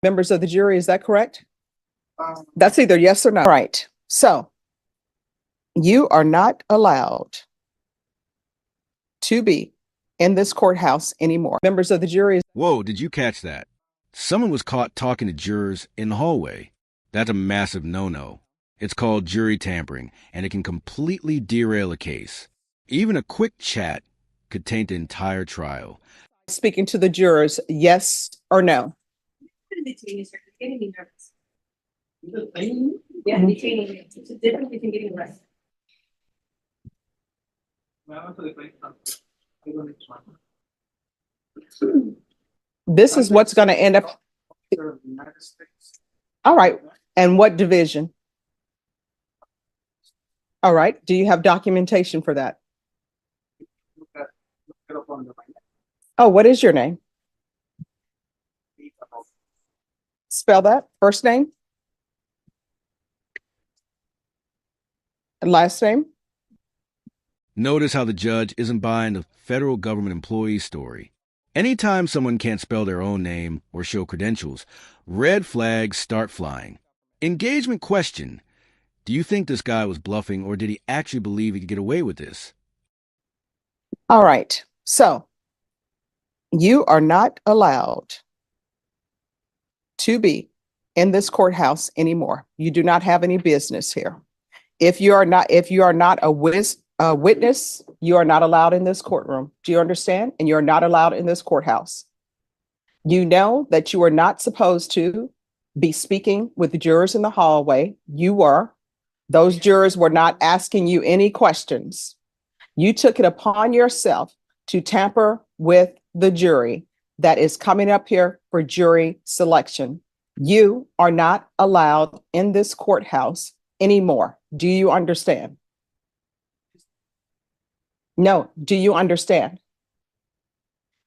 Members of the jury, is that correct? That's either yes or no. All right. So you are not allowed to be in this courthouse anymore. Members of the jury. Whoa, did you catch that? Someone was caught talking to jurors in the hallway. That's a massive no-no. It's called jury tampering, and it can completely derail a case. Even a quick chat could taint the entire trial. Speaking to the jurors, yes or no? You're getting me nervous. Yeah, detaining me. It's a difference between getting arrested. This is what's going to end up. All right. And what division? All right. Do you have documentation for that? Oh, what is your name? Spell that. First name? And last name? Notice how the judge isn't buying the federal government employee story. Anytime someone can't spell their own name or show credentials, red flags start flying. Engagement question. Do you think this guy was bluffing, or did he actually believe he could get away with this? All right. So you are not allowed to be in this courthouse anymore. You do not have any business here. If you are not a witness, you are not allowed in this courtroom. Do you understand? And you're not allowed in this courthouse. You know that you are not supposed to be speaking with the jurors in the hallway. You were. Those jurors were not asking you any questions. You took it upon yourself to tamper with the jury that is coming up here for jury selection. You are not allowed in this courthouse anymore. Do you understand? No. Do you understand?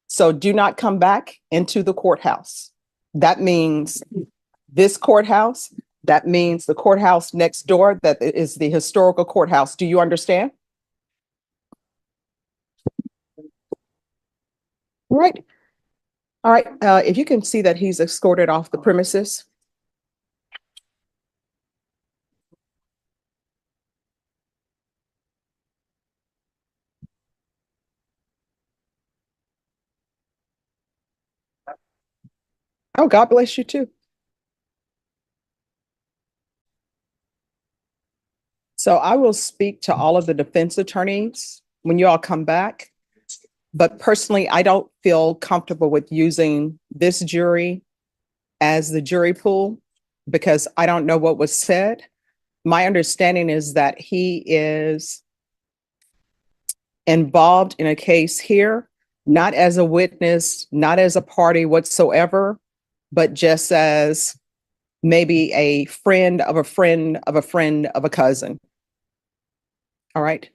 So do not come back into the courthouse. That means this courthouse. That means the courthouse next door, that is the historical courthouse. Do you understand? Right. All right. If you can see that he's escorted off the premises. Oh, God bless you too. So I will speak to all of the defense attorneys when you all come back. But personally, I don't feel comfortable with using this jury as the jury pool because I don't know what was said. My understanding is that he is involved in a case here, not as a witness, not as a party whatsoever, but just as maybe a friend of a friend of a friend of a cousin. All right.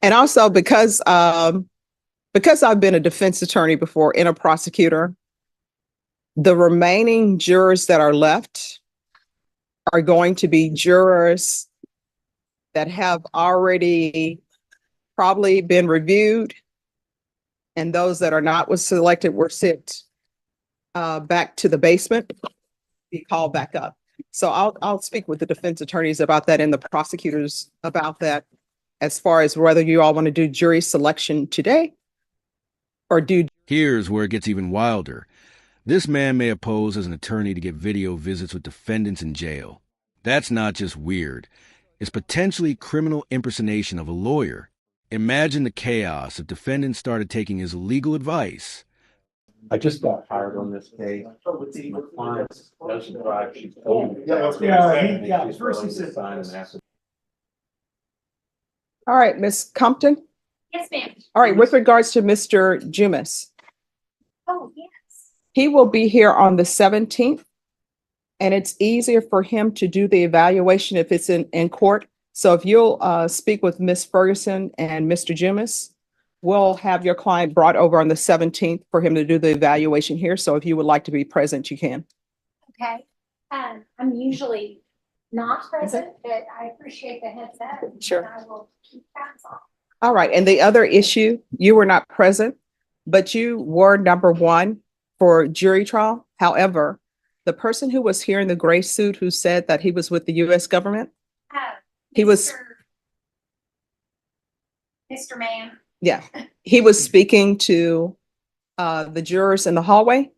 And also because I've been a defense attorney before and a prosecutor, the remaining jurors that are left are going to be jurors that have already probably been reviewed, and those that are not was selected were sent back to the basement, be called back up. So I'll speak with the defense attorneys about that and the prosecutors about that, as far as whether you all want to do jury selection today or do. Here's where it gets even wilder. This man may pose as an attorney to get video visits with defendants in jail. That's not just weird. It's potentially criminal impersonation of a lawyer. Imagine the chaos if defendants started taking his legal advice. I just got hired on this case. My client doesn't drive. She's told me. First he said. All right, Ms. Compton. Yes, ma'am. All right, with regards to Mr. Jumis. Oh, yes. He will be here on the 17th, and it's easier for him to do the evaluation if it's in court. So if you'll speak with Ms. Ferguson and Mr. Jumis, we'll have your client brought over on the 17th for him to do the evaluation here. So if you would like to be present, you can. Okay. I'm usually not present, but I appreciate the heads up. Sure. I will keep tabs on. All right. And the other issue, you were not present, but you were number one for jury trial. However, the person who was here in the gray suit who said that he was with the US government, Uh, He was- Mr. Mann. yeah, he was speaking to the jurors in the hallway.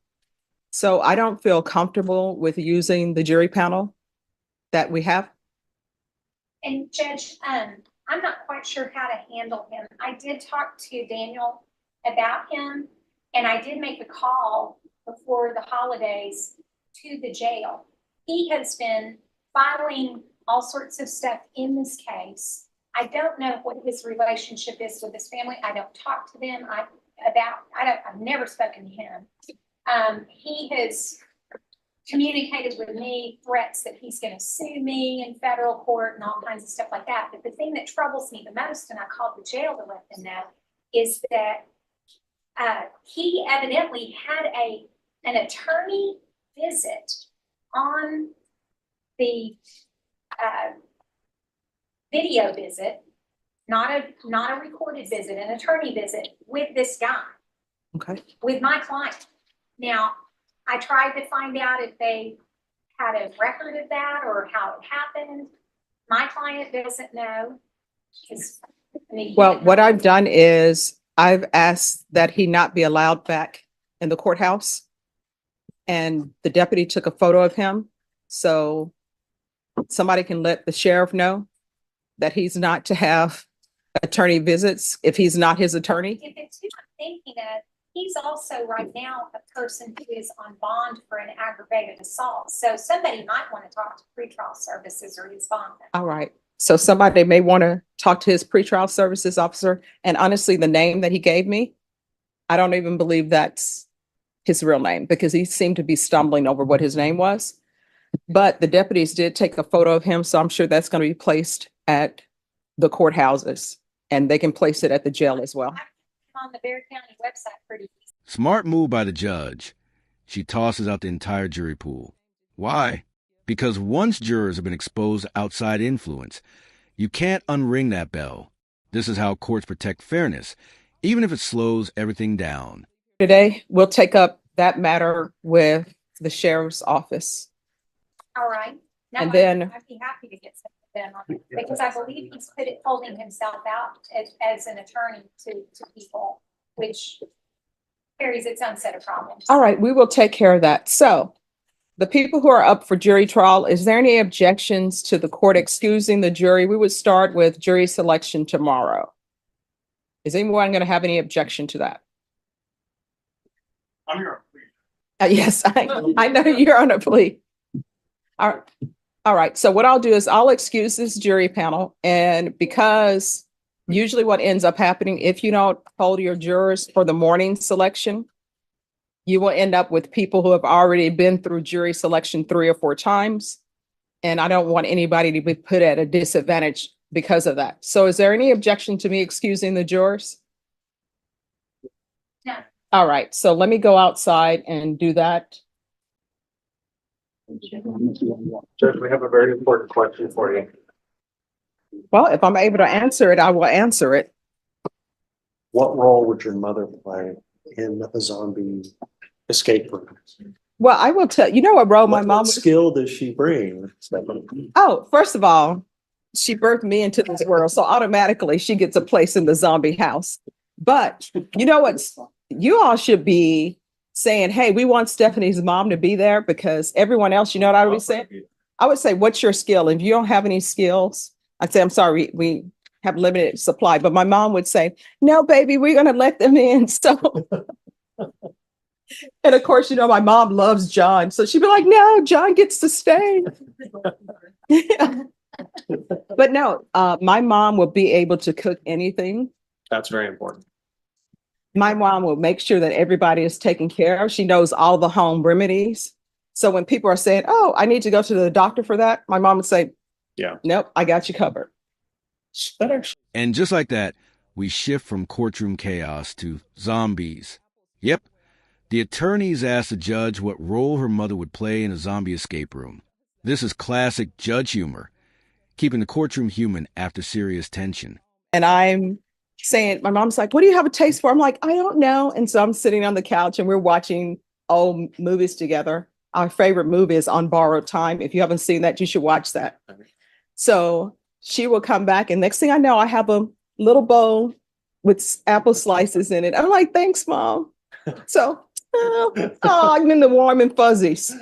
So I don't feel comfortable with using the jury panel that we have. And Judge, I'm not quite sure how to handle him. I did talk to Daniel about him, and I did make a call before the holidays to the jail. He has been filing all sorts of stuff in this case. I don't know what his relationship is with his family. I don't talk to them. I've never spoken to him. He has communicated with me threats that he's going to sue me in federal court and all kinds of stuff like that. But the thing that troubles me the most, and I called the jail to let them know, is that he evidently had an attorney visit on the video visit, not a recorded visit, an attorney visit with this guy, Okay. with my client. Now, I tried to find out if they had a record of that or how it happened. My client doesn't know. 'Cause, I mean, Well, what I've done is I've asked that he not be allowed back in the courthouse. And the deputy took a photo of him. So somebody can let the sheriff know that he's not to have attorney visits if he's not his attorney. If it's who I'm thinking of, he's also right now a person who is on bond for an aggravated assault. So somebody might want to talk to pretrial services or his bond. All right. So somebody may want to talk to his pretrial services officer. And honestly, the name that he gave me, I don't even believe that's his real name because he seemed to be stumbling over what his name was. But the deputies did take a photo of him. So I'm sure that's going to be placed at the courthouses and they can place it at the jail as well. On the Bexar County website pretty easy. Smart move by the judge. She tosses out the entire jury pool. Why? Because once jurors have been exposed to outside influence, you can't unring that bell. This is how courts protect fairness, even if it slows everything down. Today, we'll take up that matter with the sheriff's office. All right. No, And then- I'd be happy to get some of them on it because I believe he's holding himself out as an attorney to people, which carries its own set of problems. All right, we will take care of that. So the people who are up for jury trial, is there any objections to the court excusing the jury? We would start with jury selection tomorrow. Is anyone going to have any objection to that? I'm here. Yes, I know you're on a plea. All right. So what I'll do is I'll excuse this jury panel. And because usually what ends up happening, if you don't hold your jurors for the morning selection, you will end up with people who have already been through jury selection 3 or 4 times. And I don't want anybody to be put at a disadvantage because of that. So is there any objection to me excusing the jurors? No. All right. So let me go outside and do that. Judge, we have a very important question for you. Well, if I'm able to answer it, I will answer it. What role would your mother play in a zombie escape room? Well, I will tell, you know what role my What mom, skill does she bring? oh, first of all, she birthed me into this world. So automatically she gets a place in the zombie house. But you know what? You all should be saying, hey, we want Stephanie's mom to be there because everyone else, you know what I would be saying? I would say, what's your skill? If you don't have any skills, I'd say, I'm sorry, we have limited supply. But my mom would say, no, baby, we're going to let them in. So, and of course, you know, my mom loves John. So she'd be like, no, John gets to stay. But no, my mom will be able to cook anything. That's very important. My mom will make sure that everybody is taken care of. She knows all the home remedies. So when people are saying, oh, I need to go to the doctor for that, my mom would say, Yeah. Nope, I got you covered. And just like that, we shift from courtroom chaos to zombies. Yep. The attorneys asked the judge what role her mother would play in a zombie escape room. This is classic judge humor, keeping the courtroom human after serious tension. And I'm saying, my mom's like, what do you have a taste for? I'm like, I don't know. And so I'm sitting on the couch and we're watching old movies together. Our favorite movie is On Borrowed Time. If you haven't seen that, you should watch that. So she will come back, and next thing I know, I have a little bowl with apple slices in it. I'm like, thanks, Mom. So, I'm in the warm and fuzzies.